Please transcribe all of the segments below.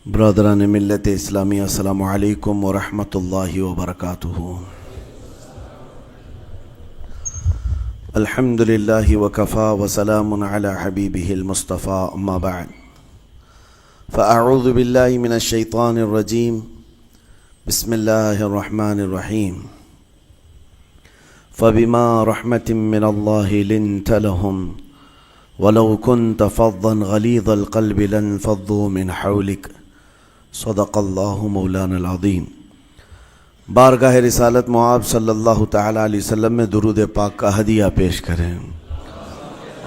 برادران ملت اسلامی، السلام علیکم ورحمۃ اللہ وبرکاتہ۔ الحمد للہ وکفا وسلام علی حبیبہ المصطفیٰ، اما بعد فاعوذ باللہ من الشیطان الرجیم، بسم اللہ الرحمن الرحیم۔ فبما رحمۃ من اللہ لنت لهم ولو كنت فظا غلیظ القلب لانفضوا من حولک، صدق اللہ مولانا العظیم۔ بارگاہ رسالت معاب صلی اللہ تعالی علیہ وسلم میں درود پاک کا ہدیہ پیش کریں۔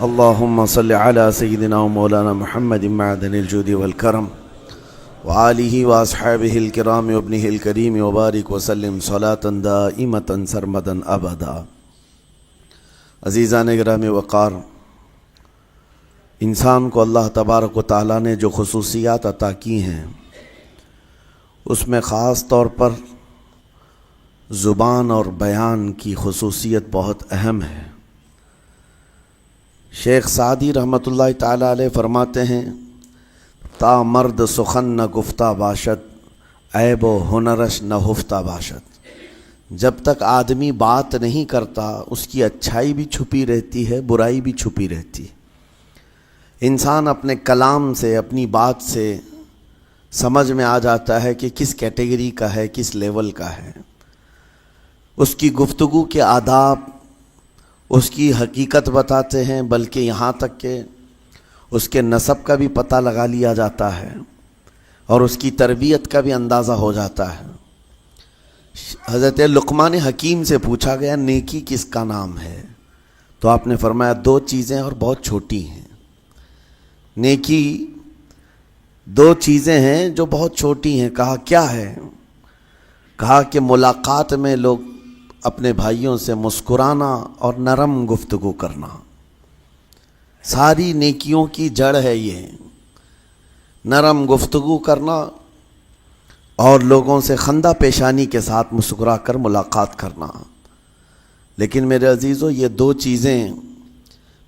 اللہم صلی علی سیدنا و مولانا محمد معدن الجود والکرم وآلہ واصحابہ الکرام وابنہ الکریم وبارک وسلم صلاة دائمة سرمدا ابدا۔ عزیزان گرامی وقار، انسان کو اللہ تبارک و تعالیٰ نے جو خصوصیات عطا کی ہیں، اس میں خاص طور پر زبان اور بیان کی خصوصیت بہت اہم ہے۔ شیخ سعدی رحمۃ اللہ تعالی علیہ فرماتے ہیں، تا مرد سخن نہ گفتہ باشد، عیب و ہنرش نہ ہفتہ باشد۔ جب تک آدمی بات نہیں کرتا، اس کی اچھائی بھی چھپی رہتی ہے، برائی بھی چھپی رہتی ہے۔ انسان اپنے کلام سے، اپنی بات سے سمجھ میں آ جاتا ہے کہ کس کیٹیگری کا ہے، کس لیول کا ہے۔ اس کی گفتگو کے آداب اس کی حقیقت بتاتے ہیں، بلکہ یہاں تک کہ اس کے نسب کا بھی پتہ لگا لیا جاتا ہے اور اس کی تربیت کا بھی اندازہ ہو جاتا ہے۔ حضرت لقمان حکیم سے پوچھا گیا، نیکی کس کا نام ہے؟ تو آپ نے فرمایا، دو چیزیں اور بہت چھوٹی ہیں۔ نیکی دو چیزیں ہیں جو بہت چھوٹی ہیں۔ کہا کیا ہے؟ کہا کہ ملاقات میں لوگ اپنے بھائیوں سے مسکرانا اور نرم گفتگو کرنا۔ ساری نیکیوں کی جڑ ہے یہ، نرم گفتگو کرنا اور لوگوں سے خندہ پیشانی کے ساتھ مسکرا کر ملاقات کرنا۔ لیکن میرے عزیزو، یہ دو چیزیں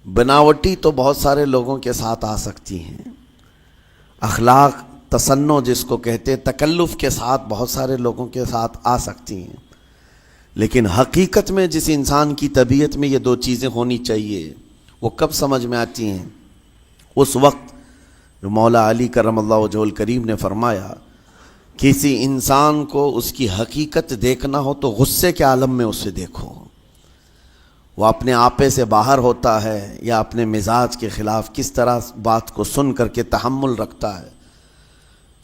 بناوٹی تو بہت سارے لوگوں کے ساتھ آ سکتی ہیں، اخلاق تصنع جس کو کہتے تکلف کے ساتھ بہت سارے لوگوں کے ساتھ آ سکتی ہیں، لیکن حقیقت میں جس انسان کی طبیعت میں یہ دو چیزیں ہونی چاہیے، وہ کب سمجھ میں آتی ہیں؟ اس وقت جو مولا علی کرم اللہ وجہہ الکریم نے فرمایا، کسی انسان کو اس کی حقیقت دیکھنا ہو تو غصے کے عالم میں اسے دیکھو۔ وہ اپنے آپے سے باہر ہوتا ہے یا اپنے مزاج کے خلاف کس طرح بات کو سن کر کے تحمل رکھتا ہے۔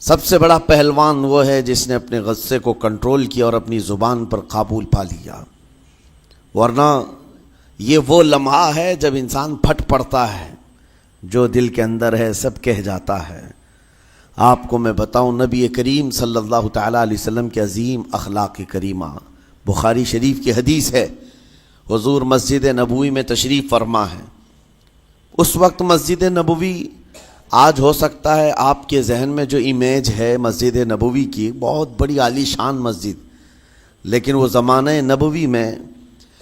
سب سے بڑا پہلوان وہ ہے جس نے اپنے غصے کو کنٹرول کیا اور اپنی زبان پر قابو پا لیا، ورنہ یہ وہ لمحہ ہے جب انسان پھٹ پڑتا ہے، جو دل کے اندر ہے سب کہہ جاتا ہے۔ آپ کو میں بتاؤں، نبی کریم صلی اللہ تعالیٰ علیہ وسلم کے عظیم اخلاق کریمہ، بخاری شریف کی حدیث ہے، حضور مسجد نبوی میں تشریف فرما ہے۔ اس وقت مسجد نبوی، آج ہو سکتا ہے آپ کے ذہن میں جو امیج ہے مسجد نبوی کی، بہت بڑی عالی شان مسجد، لیکن وہ زمانہ نبوی میں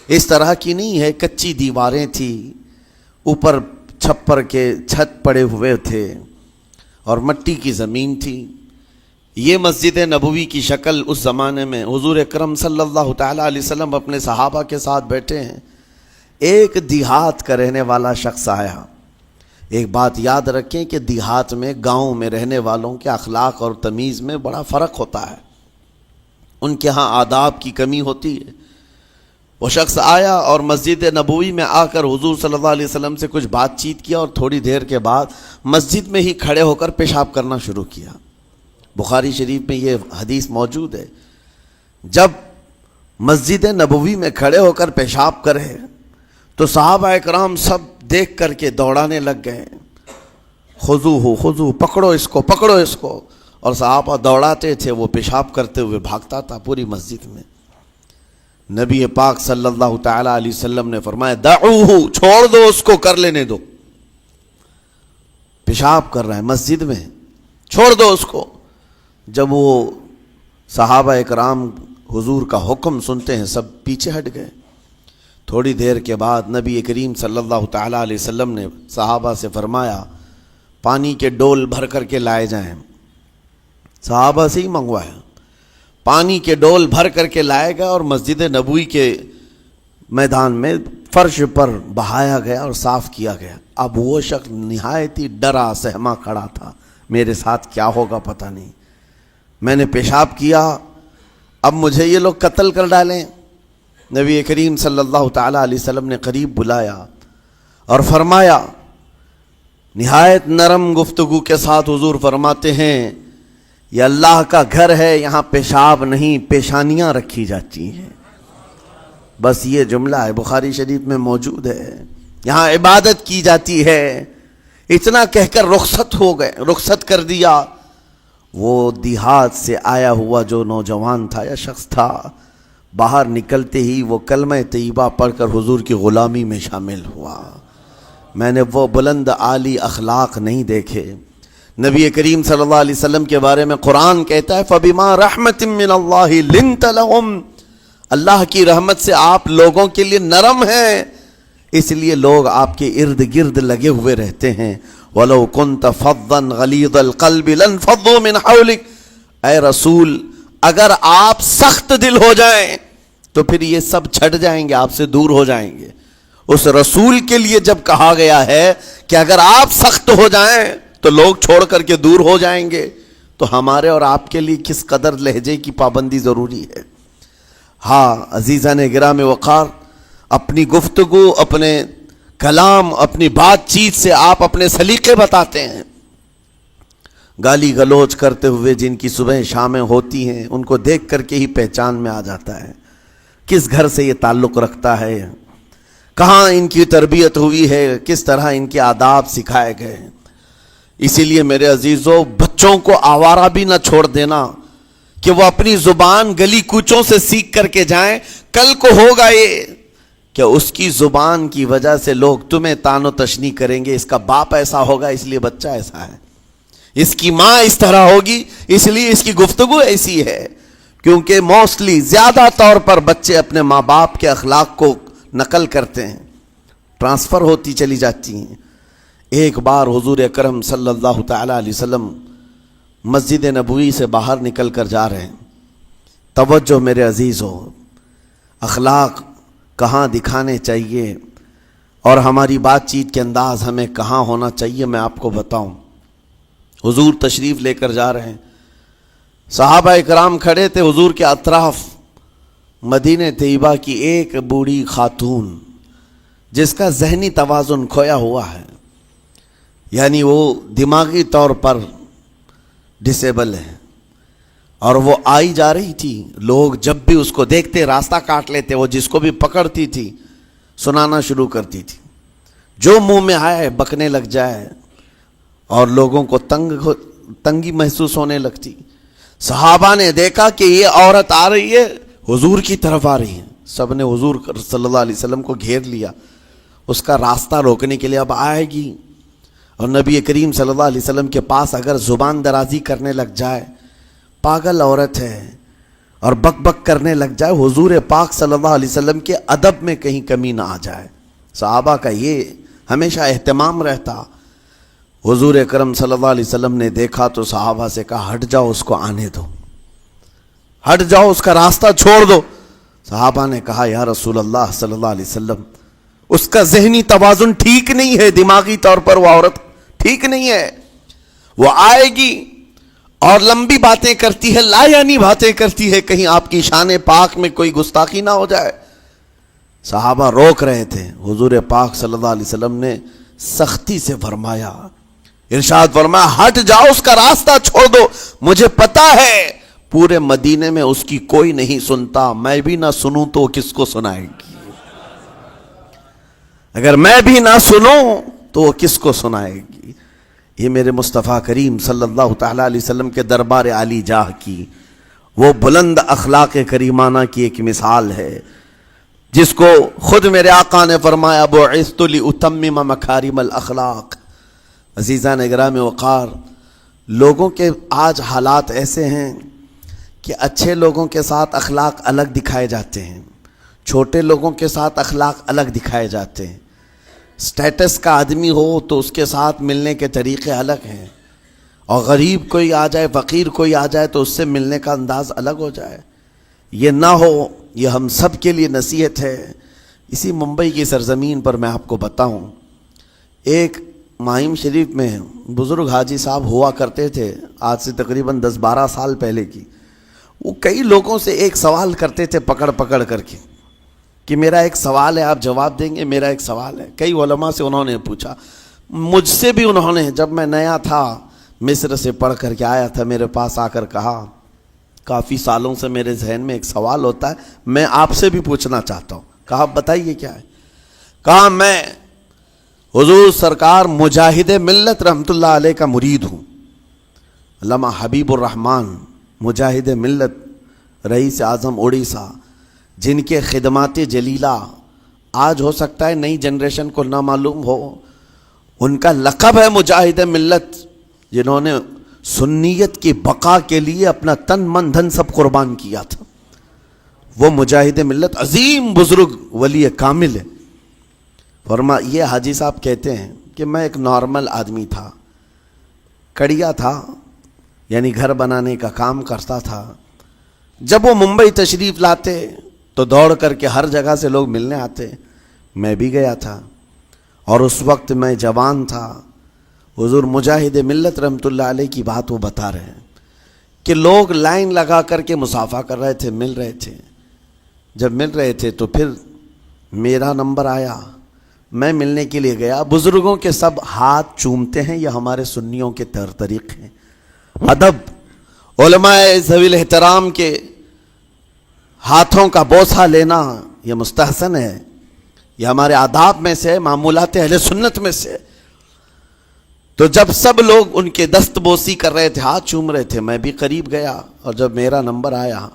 اس طرح کی نہیں ہے۔ کچی دیواریں تھیں، اوپر چھپر کے چھت پڑے ہوئے تھے اور مٹی کی زمین تھی۔ یہ مسجد نبوی کی شکل اس زمانے میں حضور اکرم صلی اللہ تعالیٰ علیہ وسلم اپنے صحابہ کے ساتھ بیٹھے ہیں۔ ایک دیہات کا رہنے والا شخص آیا۔ ایک بات یاد رکھیں کہ دیہات میں، گاؤں میں رہنے والوں کے اخلاق اور تمیز میں بڑا فرق ہوتا ہے، ان کے ہاں آداب کی کمی ہوتی ہے۔ وہ شخص آیا اور مسجد نبوی میں آ کر حضور صلی اللہ علیہ وسلم سے کچھ بات چیت کیا اور تھوڑی دیر کے بعد مسجد میں ہی کھڑے ہو کر پیشاب کرنا شروع کیا۔ بخاری شریف میں یہ حدیث موجود ہے۔ جب مسجد نبوی میں کھڑے ہو کر پیشاب کرے تو صحابہ اکرام سب دیکھ کر کے دوڑانے لگ گئے، خذوہ خذوہ، پکڑو اس کو، پکڑو اس کو، اور صحابہ دوڑاتے تھے، وہ پیشاب کرتے ہوئے بھاگتا تھا پوری مسجد میں۔ نبی پاک صلی اللہ تعالی علیہ وسلم نے فرمایا، دعوہ، چھوڑ دو اس کو، کر لینے دو، پیشاب کر رہا ہے مسجد میں، چھوڑ دو اس کو۔ جب وہ صحابہ اکرام حضور کا حکم سنتے ہیں، سب پیچھے ہٹ گئے۔ تھوڑی دیر کے بعد نبی کریم صلی اللہ تعالیٰ علیہ وسلم نے صحابہ سے فرمایا، پانی کے ڈول بھر کر کے لائے جائیں۔ صحابہ سے ہی منگوایا، پانی کے ڈول بھر کر کے لائے گا اور مسجد نبوی کے میدان میں فرش پر بہایا گیا اور صاف کیا گیا۔ اب وہ شخص نہایت ہی ڈرا سہما کھڑا تھا، میرے ساتھ کیا ہوگا پتہ نہیں، میں نے پیشاب کیا، اب مجھے یہ لوگ قتل کر ڈالیں۔ نبی کریم صلی اللہ تعالیٰ علیہ وسلم نے قریب بلایا اور فرمایا، نہایت نرم گفتگو کے ساتھ حضور فرماتے ہیں، یہ اللہ کا گھر ہے، یہاں پیشاب نہیں پیشانیاں رکھی جاتی ہیں۔ بس یہ جملہ ہے، بخاری شریف میں موجود ہے، یہاں عبادت کی جاتی ہے۔ اتنا کہہ کر رخصت ہو گئے، رخصت کر دیا۔ وہ دیہات سے آیا ہوا جو نوجوان تھا یا شخص تھا، باہر نکلتے ہی وہ کلمہ طیبہ پڑھ کر حضور کی غلامی میں شامل ہوا۔ میں نے وہ بلند عالی اخلاق نہیں دیکھے۔ نبی کریم صلی اللہ علیہ وسلم کے بارے میں قرآن کہتا ہے، فَبِمَا رَحْمَةٍ مِّنَ اللَّهِ لِنْتَ لَهُمْ، اللہ کی رحمت سے آپ لوگوں کے لیے نرم ہیں، اس لیے لوگ آپ کے ارد گرد لگے ہوئے رہتے ہیں۔ وَلَوْ كُنْتَ فَظًّا غَلِيظَ الْقَلْبِ لَانْفَضُّوا مِنْ حَوْلِكَ، اے رسول اگر آپ سخت دل ہو جائیں تو پھر یہ سب چھٹ جائیں گے، آپ سے دور ہو جائیں گے۔ اس رسول کے لیے جب کہا گیا ہے کہ اگر آپ سخت ہو جائیں تو لوگ چھوڑ کر کے دور ہو جائیں گے، تو ہمارے اور آپ کے لیے کس قدر لہجے کی پابندی ضروری ہے۔ ہاں عزیزان گرام وقار، اپنی گفتگو، اپنے کلام، اپنی بات چیت سے آپ اپنے سلیقے بتاتے ہیں۔ گالی گلوچ کرتے ہوئے جن کی صبح شامیں ہوتی ہیں، ان کو دیکھ کر کے ہی پہچان میں آ جاتا ہے کس گھر سے یہ تعلق رکھتا ہے، کہاں ان کی تربیت ہوئی ہے، کس طرح ان کے آداب سکھائے گئے۔ اسی لیے میرے عزیزو، بچوں کو آوارہ بھی نہ چھوڑ دینا کہ وہ اپنی زبان گلی کوچوں سے سیکھ کر کے جائیں۔ کل کو ہوگا یہ کہ اس کی زبان کی وجہ سے لوگ تمہیں تان و تشنی کریں گے، اس کا باپ ایسا ہوگا اس لیے بچہ ایسا ہے، اس کی ماں اس طرح ہوگی اس لیے اس کی گفتگو ایسی ہے۔ کیونکہ موسٹلی زیادہ طور پر بچے اپنے ماں باپ کے اخلاق کو نقل کرتے ہیں، ٹرانسفر ہوتی چلی جاتی ہیں۔ ایک بار حضور اکرم صلی اللہ تعالیٰ علیہ وسلم مسجد نبوی سے باہر نکل کر جا رہے ہیں۔ توجہ میرے عزیزو، اخلاق کہاں دکھانے چاہیے اور ہماری بات چیت کے انداز ہمیں کہاں ہونا چاہیے، میں آپ کو بتاؤں۔ حضور تشریف لے کر جا رہے ہیں، صحابہ اکرام کھڑے تھے حضور کے اطراف۔ مدینہ طیبہ کی ایک بوڑھی خاتون جس کا ذہنی توازن کھویا ہوا ہے، یعنی وہ دماغی طور پر ڈسیبل ہے، اور وہ آئی جا رہی تھی۔ لوگ جب بھی اس کو دیکھتے راستہ کاٹ لیتے، وہ جس کو بھی پکڑتی تھی سنانا شروع کرتی تھی، جو منہ میں آئے بکنے لگ جائے، اور لوگوں کو تنگی محسوس ہونے لگتی۔ صحابہ نے دیکھا کہ یہ عورت آ رہی ہے، حضور کی طرف آ رہی ہے، سب نے حضور صلی اللہ علیہ وسلم کو گھیر لیا، اس کا راستہ روکنے کے لیے اب آئے گی۔ اور نبی کریم صلی اللہ علیہ وسلم کے پاس اگر زبان درازی کرنے لگ جائے، پاگل عورت ہے، اور بک بک کرنے لگ جائے، حضور پاک صلی اللہ علیہ وسلم کے ادب میں کہیں کمی نہ آ جائے۔ صحابہ کا یہ ہمیشہ اہتمام رہتا۔ حضور اکرم صلی اللہ علیہ وسلم نے دیکھا تو صحابہ سے کہا، ہٹ جاؤ، اس کو آنے دو، ہٹ جاؤ، اس کا راستہ چھوڑ دو۔ صحابہ نے کہا، یا رسول اللہ صلی اللہ علیہ وسلم، اس کا ذہنی توازن ٹھیک نہیں ہے، دماغی طور پر وہ عورت ٹھیک نہیں ہے، وہ آئے گی اور لمبی باتیں کرتی ہے، لا یعنی باتیں کرتی ہے، کہیں آپ کی شان پاک میں کوئی گستاخی نہ ہو جائے۔ صحابہ روک رہے تھے، حضور پاک صلی اللہ علیہ وسلم نے سختی سے فرمایا، ارشاد فرمایا، ہٹ جاؤ، اس کا راستہ چھوڑ دو، مجھے پتا ہے پورے مدینے میں اس کی کوئی نہیں سنتا، میں بھی نہ سنوں تو کس کو سنائے گی، اگر میں بھی نہ سنوں تو وہ کس کو سنائے گی۔ یہ میرے مصطفیٰ کریم صلی اللہ تعالیٰ علیہ وسلم کے دربار عالی جاہ کی وہ بلند اخلاق کریمانہ کی ایک مثال ہے، جس کو خود میرے آقا نے فرمایا، بعثت لأتمم مکارم الاخلاق۔ عزیزان گرامی وقار، لوگوں کے آج حالات ایسے ہیں کہ اچھے لوگوں کے ساتھ اخلاق الگ دکھائے جاتے ہیں، چھوٹے لوگوں کے ساتھ اخلاق الگ دکھائے جاتے ہیں۔ سٹیٹس کا آدمی ہو تو اس کے ساتھ ملنے کے طریقے الگ ہیں، اور غریب کوئی آ جائے، فقیر کوئی آ جائے تو اس سے ملنے کا انداز الگ ہو جائے. یہ نہ ہو، یہ ہم سب کے لیے نصیحت ہے. اسی ممبئی کی سرزمین پر میں آپ کو بتاؤں، ایک ماہم شریف میں بزرگ حاجی صاحب ہوا کرتے تھے، آج سے تقریباً 10-12 سال پہلے کی. وہ کئی لوگوں سے ایک سوال کرتے تھے پکڑ پکڑ کر کے کہ میرا ایک سوال ہے، آپ جواب دیں گے، میرا ایک سوال ہے. کئی علماء سے انہوں نے پوچھا، مجھ سے بھی انہوں نے، جب میں نیا تھا مصر سے پڑھ کر کے آیا تھا، میرے پاس آ کر کہا کافی سالوں سے میرے ذہن میں ایک سوال ہوتا ہے، میں آپ سے بھی پوچھنا چاہتا ہوں. کہا بتائیے کیا ہے؟ کہا میں حضور سرکار مجاہد ملت رحمۃ اللہ علیہ کا مرید ہوں. علامہ حبیب الرحمن مجاہد ملت، رئیس اعظم اڑیسہ، جن کے خدمات جلیلہ آج ہو سکتا ہے نئی جنریشن کو نہ معلوم ہو، ان کا لقب ہے مجاہد ملت، جنہوں نے سنیت کی بقا کے لیے اپنا تن من دھن سب قربان کیا تھا. وہ مجاہد ملت عظیم بزرگ ولی کامل ہے. یہ حاجی صاحب کہتے ہیں کہ میں ایک نارمل آدمی تھا، کڑیا تھا، یعنی گھر بنانے کا کام کرتا تھا. جب وہ ممبئی تشریف لاتے تو دوڑ کر کے ہر جگہ سے لوگ ملنے آتے. میں بھی گیا تھا، اور اس وقت میں جوان تھا. حضور مجاہد ملت رحمۃ اللہ علیہ کی بات وہ بتا رہے ہیں کہ لوگ لائن لگا کر کے مصافحہ کر رہے تھے، مل رہے تھے. جب مل رہے تھے تو پھر میرا نمبر آیا، میں ملنے کے لیے گیا. بزرگوں کے سب ہاتھ چومتے ہیں، یہ ہمارے سنیوں کے طریق ہیں. ادب، علماء ذوی الاحترام کے ہاتھوں کا بوسہ لینا یہ مستحسن ہے، یہ ہمارے آداب میں سے، معمولات اہل سنت میں سے. تو جب سب لوگ ان کے دست بوسی کر رہے تھے، ہاتھ چوم رہے تھے، میں بھی قریب گیا، اور جب میرا نمبر آیا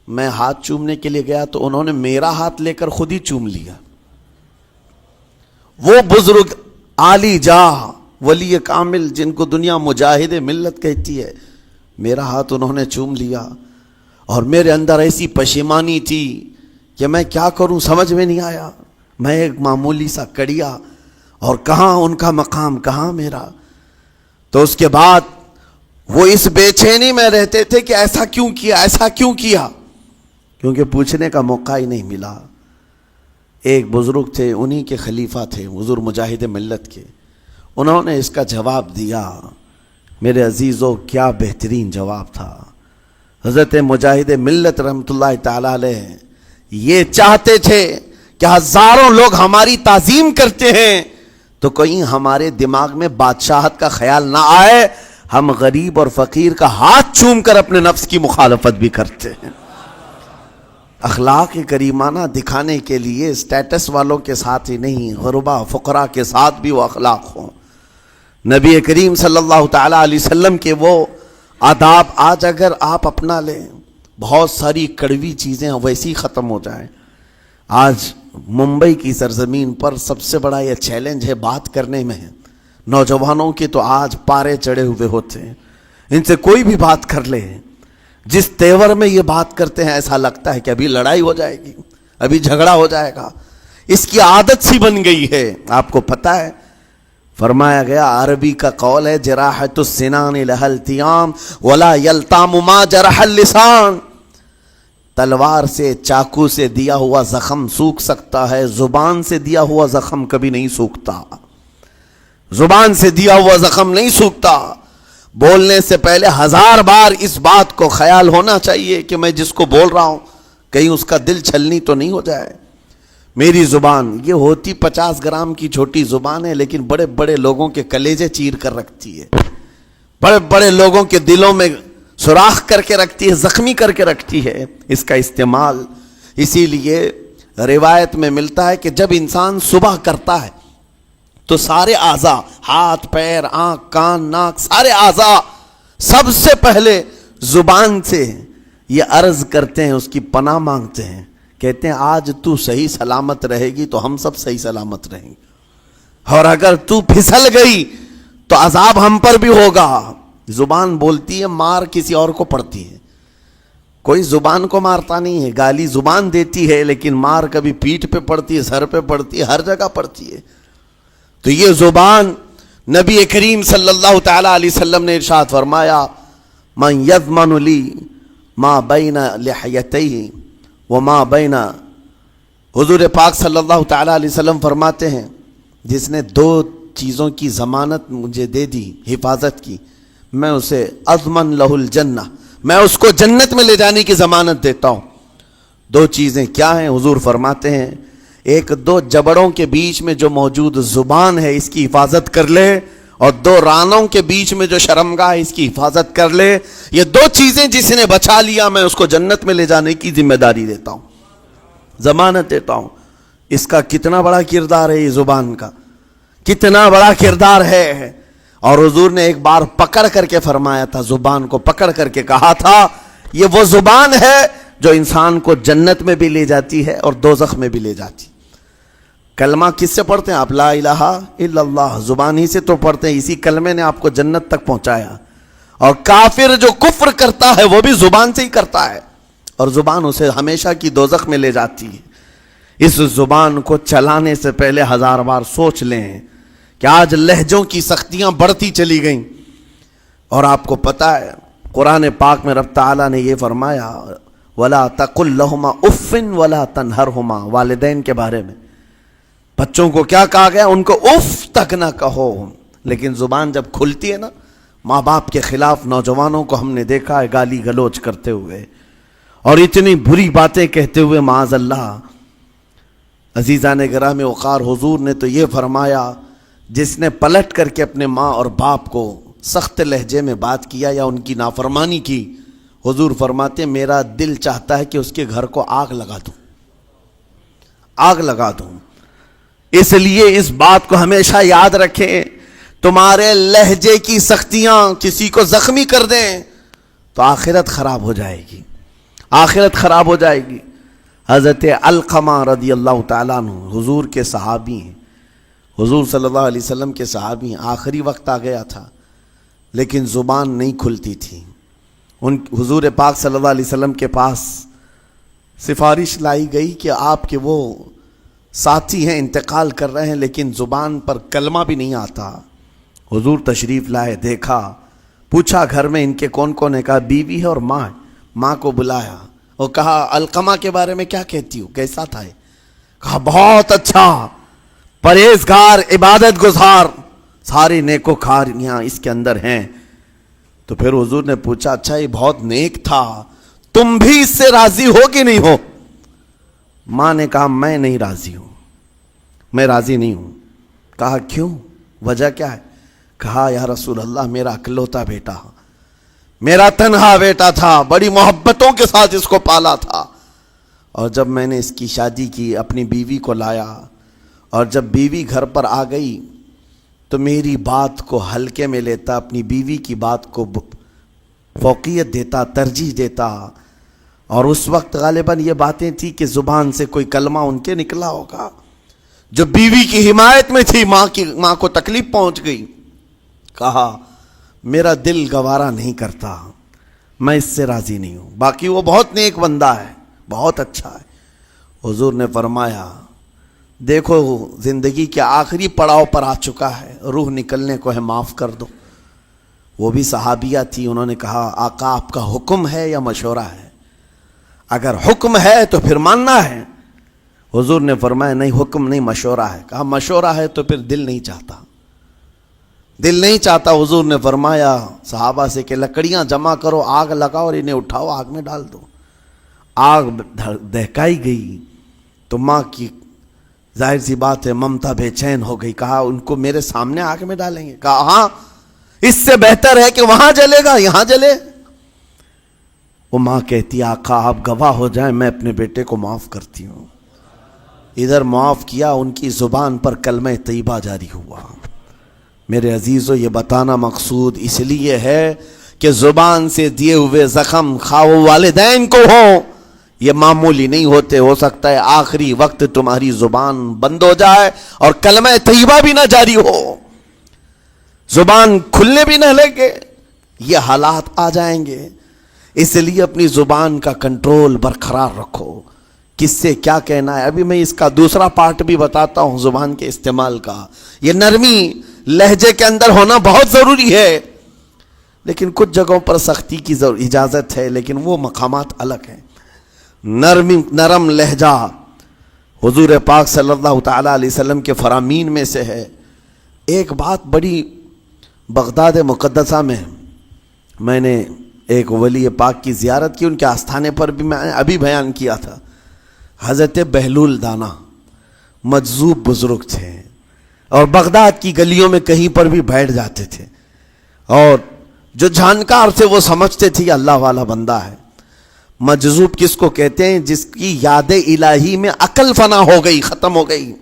میں ہاتھ چومنے کے لیے گیا تو انہوں نے میرا ہاتھ لے کر خود ہی چوم لیا. وہ بزرگ عالی جاہ ولی کامل جن کو دنیا مجاہد ملت کہتی ہے، میرا ہاتھ انہوں نے چوم لیا. اور میرے اندر ایسی پشیمانی تھی کہ میں کیا کروں، سمجھ میں نہیں آیا. میں ایک معمولی سا کڑیا، اور کہاں ان کا مقام، کہاں میرا. تو اس کے بعد وہ اس بے چینی میں رہتے تھے کہ ایسا کیوں کیا، ایسا کیوں کیا، کیونکہ پوچھنے کا موقع ہی نہیں ملا. ایک بزرگ تھے، انہی کے خلیفہ تھے حضور مجاہد ملت کے، انہوں نے اس کا جواب دیا. میرے عزیزو کیا بہترین جواب تھا. حضرت مجاہد ملت رحمۃ اللہ تعالی علیہ یہ چاہتے تھے کہ ہزاروں لوگ ہماری تعظیم کرتے ہیں تو کہیں ہمارے دماغ میں بادشاہت کا خیال نہ آئے، ہم غریب اور فقیر کا ہاتھ چوم کر اپنے نفس کی مخالفت بھی کرتے ہیں. اخلاق کریمانہ دکھانے کے لیے اسٹیٹس والوں کے ساتھ ہی نہیں، غربا فقراء کے ساتھ بھی وہ اخلاق ہوں. نبی کریم صلی اللہ تعالیٰ علیہ وسلم کے وہ آداب آج اگر آپ اپنا لیں، بہت ساری کڑوی چیزیں ویسی ختم ہو جائیں. آج ممبئی کی سرزمین پر سب سے بڑا یہ چیلنج ہے بات کرنے میں. نوجوانوں کے تو آج پارے چڑھے ہوئے ہوتے ہیں، ان سے کوئی بھی بات کر لے، جس تیور میں یہ بات کرتے ہیں ایسا لگتا ہے کہ ابھی لڑائی ہو جائے گی، ابھی جھگڑا ہو جائے گا. اس کی عادت سی بن گئی ہے. آپ کو پتہ ہے فرمایا گیا، عربی کا قول ہے جراحت السنان لها التیام ولا یلتام ما جرح اللسان. تلوار سے، چاقو سے دیا ہوا زخم سوکھ سکتا ہے، زبان سے دیا ہوا زخم کبھی نہیں سوکھتا. زبان سے دیا ہوا زخم نہیں سوکھتا. بولنے سے پہلے 1000 بار اس بات کو خیال ہونا چاہیے کہ میں جس کو بول رہا ہوں کہیں اس کا دل چھلنی تو نہیں ہو جائے. میری زبان یہ ہوتی 50 گرام کی چھوٹی زبان ہے، لیکن بڑے بڑے لوگوں کے کلیجے چیر کر رکھتی ہے، بڑے بڑے لوگوں کے دلوں میں سوراخ کر کے رکھتی ہے، زخمی کر کے رکھتی ہے اس کا استعمال. اسی لیے روایت میں ملتا ہے کہ جب انسان صبح کرتا ہے تو سارے اعضاء، ہاتھ پیر آنکھ کان ناک، سارے اعضاء سب سے پہلے زبان سے یہ عرض کرتے ہیں، اس کی پناہ مانگتے ہیں، کہتے ہیں آج تو صحیح سلامت رہے گی تو ہم سب صحیح سلامت رہیں گے، اور اگر تو پھسل گئی تو عذاب ہم پر بھی ہوگا. زبان بولتی ہے، مار کسی اور کو پڑتی ہے. کوئی زبان کو مارتا نہیں ہے، گالی زبان دیتی ہے، لیکن مار کبھی پیٹھ پہ پڑتی ہے، سر پہ پڑتی ہے، ہر جگہ پڑتی ہے. تو یہ زبان نبی کریم صلی اللہ تعالی علیہ وسلم نے ارشاد فرمایا من یضمن لی ما بین لحیتیہ وما بین، حضور پاک صلی اللہ تعالی علیہ وسلم فرماتے ہیں جس نے دو چیزوں کی ضمانت مجھے دے دی، حفاظت کی، میں اسے اضمن لہ الجنہ، میں اس کو جنت میں لے جانے کی ضمانت دیتا ہوں۔ دو چیزیں کیا ہیں؟ حضور فرماتے ہیں ایک دو جبڑوں کے بیچ میں جو موجود زبان ہے اس کی حفاظت کر لے، اور دو رانوں کے بیچ میں جو شرمگاہ ہے اس کی حفاظت کر لے، یہ دو چیزیں جس نے بچا لیا میں اس کو جنت میں لے جانے کی ذمہ داری دیتا ہوں، ضمانت دیتا ہوں۔ اس کا کتنا بڑا کردار ہے، یہ زبان کا کتنا بڑا کردار ہے۔ اور حضور نے ایک بار پکڑ کر کے فرمایا تھا، زبان کو پکڑ کر کے کہا تھا یہ وہ زبان ہے جو انسان کو جنت میں بھی لے جاتی ہے اور دوزخ میں بھی لے جاتی۔ کلمہ کس سے پڑھتے ہیں آپ؟ لا الہ الا اللہ، زبان ہی سے تو پڑھتے ہیں، اسی کلمے نے آپ کو جنت تک پہنچایا۔ اور کافر جو کفر کرتا ہے وہ بھی زبان سے ہی کرتا ہے، اور زبان اسے ہمیشہ کی دوزخ میں لے جاتی ہے۔ اس زبان کو چلانے سے پہلے 1000 بار سوچ لیں کہ آج لہجوں کی سختیاں بڑھتی چلی گئیں، اور آپ کو پتہ ہے قرآن پاک میں رب تعالیٰ نے یہ فرمایا وَلَا تَقُلْ لَهُمَا اُفٍّ وَلَا تَنْهَرْهُمَا، والدین کے بارے میں بچوں کو کیا کہا گیا؟ ان کو اف تک نہ کہو۔ لیکن زبان جب کھلتی ہے نا، ماں باپ کے خلاف نوجوانوں کو ہم نے دیکھا ہے گالی گلوچ کرتے ہوئے اور اتنی بری باتیں کہتے ہوئے، معاذ اللہ۔ عزیزان گرامی وقار، حضور نے تو یہ فرمایا جس نے پلٹ کر کے اپنے ماں اور باپ کو سخت لہجے میں بات کیا یا ان کی نافرمانی کی، حضور فرماتے میرا دل چاہتا ہے کہ اس کے گھر کو آگ لگا دوں، آگ لگا دوں۔ اس لیے اس بات کو ہمیشہ یاد رکھیں، تمہارے لہجے کی سختیاں کسی کو زخمی کر دیں تو آخرت خراب ہو جائے گی، آخرت خراب ہو جائے گی۔ حضرت علقمہ رضی اللہ تعالیٰ عنہ حضور کے صحابی ہیں، حضور صلی اللہ علیہ وسلم کے صحابی ہیں۔ آخری وقت آ گیا تھا لیکن زبان نہیں کھلتی تھی۔ حضور پاک صلی اللہ علیہ وسلم کے پاس سفارش لائی گئی کہ آپ کے وہ ساتھی ہیں انتقال کر رہے ہیں لیکن زبان پر کلمہ بھی نہیں آتا۔ حضور تشریف لائے، دیکھا، پوچھا گھر میں ان کے کون کون ہے؟ کہا بیوی ہے اور ماں ہے۔ ماں کو بلایا اور کہا علقمہ کے بارے میں کیا کہتی ہو، کیسا تھا یہ؟ کہا بہت اچھا، پرہیزگار، عبادت گزار، ساری نیکوکاریاں اس کے اندر ہیں۔ تو پھر حضور نے پوچھا اچھا یہ بہت نیک تھا، تم بھی اس سے راضی ہو کہ نہیں ہو؟ ماں نے کہا میں نہیں راضی ہوں، میں راضی نہیں ہوں۔ کہا کیوں، وجہ کیا ہے؟ کہا یا رسول اللہ میرا اکلوتا بیٹا، میرا تنہا بیٹا تھا، بڑی محبتوں کے ساتھ اس کو پالا تھا، اور جب میں نے اس کی شادی کی اپنی بیوی کو لایا، اور جب بیوی گھر پر آ گئی تو میری بات کو ہلکے میں لیتا، اپنی بیوی کی بات کو فوقیت دیتا، ترجیح دیتا۔ اور اس وقت غالباً یہ باتیں تھی کہ زبان سے کوئی کلمہ ان کے نکلا ہوگا جو بیوی کی حمایت میں تھی، ماں کو تکلیف پہنچ گئی۔ کہا میرا دل گوارا نہیں کرتا، میں اس سے راضی نہیں ہوں، باقی وہ بہت نیک بندہ ہے، بہت اچھا ہے۔ حضور نے فرمایا دیکھو زندگی کے آخری پڑاؤ پر آ چکا ہے، روح نکلنے کو ہے، معاف کر دو۔ وہ بھی صحابیہ تھی، انہوں نے کہا آقا آپ کا حکم ہے یا مشورہ ہے؟ اگر حکم ہے تو پھر ماننا ہے۔ حضور نے فرمایا نہیں، حکم نہیں، مشورہ ہے۔ کہا مشورہ ہے تو پھر دل نہیں چاہتا، دل نہیں چاہتا۔ حضور نے فرمایا صحابہ سے کہ لکڑیاں جمع کرو، آگ لگاؤ اور انہیں اٹھاؤ، آگ میں ڈال دو۔ آگ دہکائی گئی تو ماں کی ظاہر سی بات ہے ممتا بے چین ہو گئی۔ کہا ان کو میرے سامنے آگ میں ڈالیں گے؟ کہا ہاں، اس سے بہتر ہے کہ وہاں جلے گا، یہاں جلے۔ وہ ماں کہتی آقا آپ گواہ ہو جائیں، میں اپنے بیٹے کو معاف کرتی ہوں۔ ادھر معاف کیا، ان کی زبان پر کلمہ طیبہ جاری ہوا۔ میرے عزیزو یہ بتانا مقصود اس لیے ہے کہ زبان سے دیے ہوئے زخم خواہ والدین کو ہوں، یہ معمولی نہیں ہوتے۔ ہو سکتا ہے آخری وقت تمہاری زبان بند ہو جائے اور کلمہ طیبہ بھی نہ جاری ہو، زبان کھلنے بھی نہ لگے، یہ حالات آ جائیں گے۔ اس لیے اپنی زبان کا کنٹرول برقرار رکھو، کس سے کیا کہنا ہے۔ ابھی میں اس کا دوسرا پارٹ بھی بتاتا ہوں زبان کے استعمال کا۔ یہ نرمی لہجے کے اندر ہونا بہت ضروری ہے، لیکن کچھ جگہوں پر سختی کی اجازت ہے، لیکن وہ مقامات الگ ہیں۔ نرم لہجہ حضور پاک صلی اللہ تعالیٰ علیہ وسلم کے فرامین میں سے ہے۔ ایک بات بڑی، بغداد مقدسہ میں نے ایک ولی پاک کی زیارت کی، ان کے آستانے پر بھی میں نے ابھی بیان کیا تھا۔ حضرت بہلول دانا مجذوب بزرگ تھے، اور بغداد کی گلیوں میں کہیں پر بھی بیٹھ جاتے تھے، اور جو جانکار تھے وہ سمجھتے تھے یہ اللہ والا بندہ ہے۔ مجذوب کس کو کہتے ہیں؟ جس کی یاد الہی میں عقل فنا ہو گئی، ختم ہو گئی،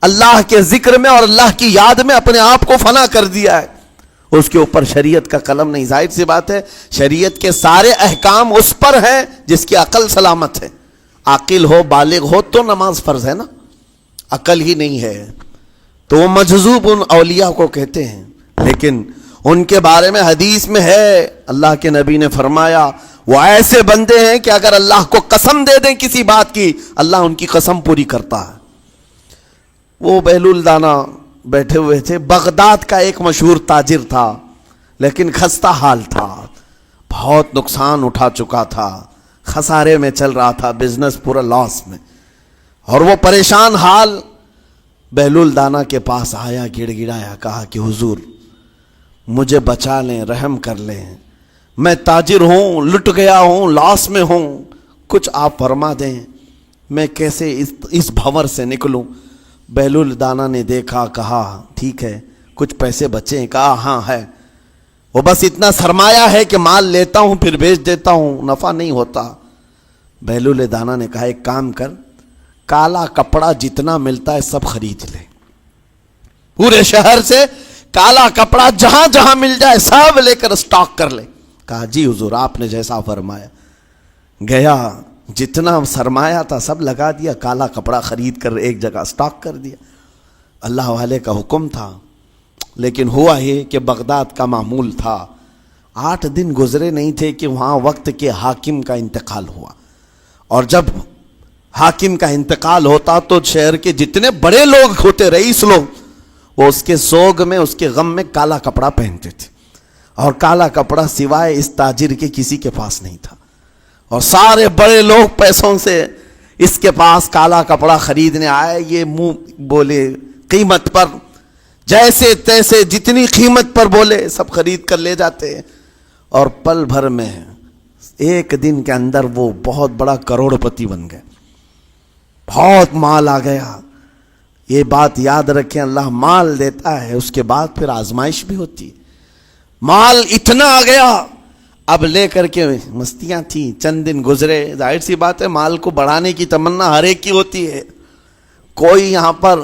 اللہ کے ذکر میں اور اللہ کی یاد میں اپنے آپ کو فنا کر دیا ہے، اس کے اوپر شریعت کا قلم نہیں۔ ظاہر سی بات ہے شریعت کے سارے احکام اس پر ہیں جس کی عقل سلامت ہے۔ عاقل ہو، بالغ ہو تو نماز فرض ہے نا، عقل ہی نہیں ہے تو وہ مجذوب ان اولیاء کو کہتے ہیں۔ لیکن ان کے بارے میں حدیث میں ہے، اللہ کے نبی نے فرمایا وہ ایسے بندے ہیں کہ اگر اللہ کو قسم دے دیں کسی بات کی، اللہ ان کی قسم پوری کرتا ہے۔ وہ بہلول دانا بیٹھے ہوئے تھے، بغداد کا ایک مشہور تاجر تھا، لیکن خستہ حال تھا، بہت نقصان اٹھا چکا تھا، خسارے میں چل رہا تھا، بزنس پورا لاس میں، اور وہ پریشان حال بہلول دانا کے پاس آیا، گڑ گڑایا، کہا کہ حضور مجھے بچا لیں، رحم کر لیں، میں تاجر ہوں، لٹ گیا ہوں، لاس میں ہوں، کچھ آپ فرما دیں، میں کیسے اس بھنور سے نکلوں؟ بہلول دانا نے دیکھا، کہا ٹھیک ہے کچھ پیسے بچے ہیں؟ کہا ہاں ہے، وہ بس اتنا سرمایہ ہے کہ مال لیتا ہوں پھر بیچ دیتا ہوں، نفع نہیں ہوتا۔ بہلول دانا نے کہا ایک کام کر، کالا کپڑا جتنا ملتا ہے سب خرید لے، پورے شہر سے کالا کپڑا جہاں جہاں مل جائے سب لے کر اسٹاک کر لے۔ کہا جی حضور آپ نے جیسا فرمایا۔ گیا، جتنا سرمایہ تھا سب لگا دیا، کالا کپڑا خرید کر ایک جگہ اسٹاک کر دیا۔ اللہ والے کا حکم تھا، لیکن ہوا یہ کہ بغداد کا معمول تھا، 8 دن گزرے نہیں تھے کہ وہاں وقت کے حاکم کا انتقال ہوا، اور جب حاکم کا انتقال ہوتا تو شہر کے جتنے بڑے لوگ ہوتے، رئیس لوگ، وہ اس کے سوگ میں، اس کے غم میں کالا کپڑا پہنتے تھے، اور کالا کپڑا سوائے اس تاجر کے کسی کے پاس نہیں تھا، اور سارے بڑے لوگ پیسوں سے اس کے پاس کالا کپڑا خریدنے آئے، یہ منہ بولے قیمت پر، جیسے تیسے جتنی قیمت پر بولے سب خرید کر لے جاتے، اور پل بھر میں ایک دن کے اندر وہ بہت بڑا کروڑ پتی بن گئے، بہت مال آ گیا۔ یہ بات یاد رکھیں، اللہ مال دیتا ہے، اس کے بعد پھر آزمائش بھی ہوتی ہے۔ مال اتنا آ گیا، اب لے کر کے مستیاں تھیں، چند دن گزرے، ظاہر سی بات ہے مال کو بڑھانے کی تمنا ہر ایک کی ہوتی ہے، کوئی یہاں پر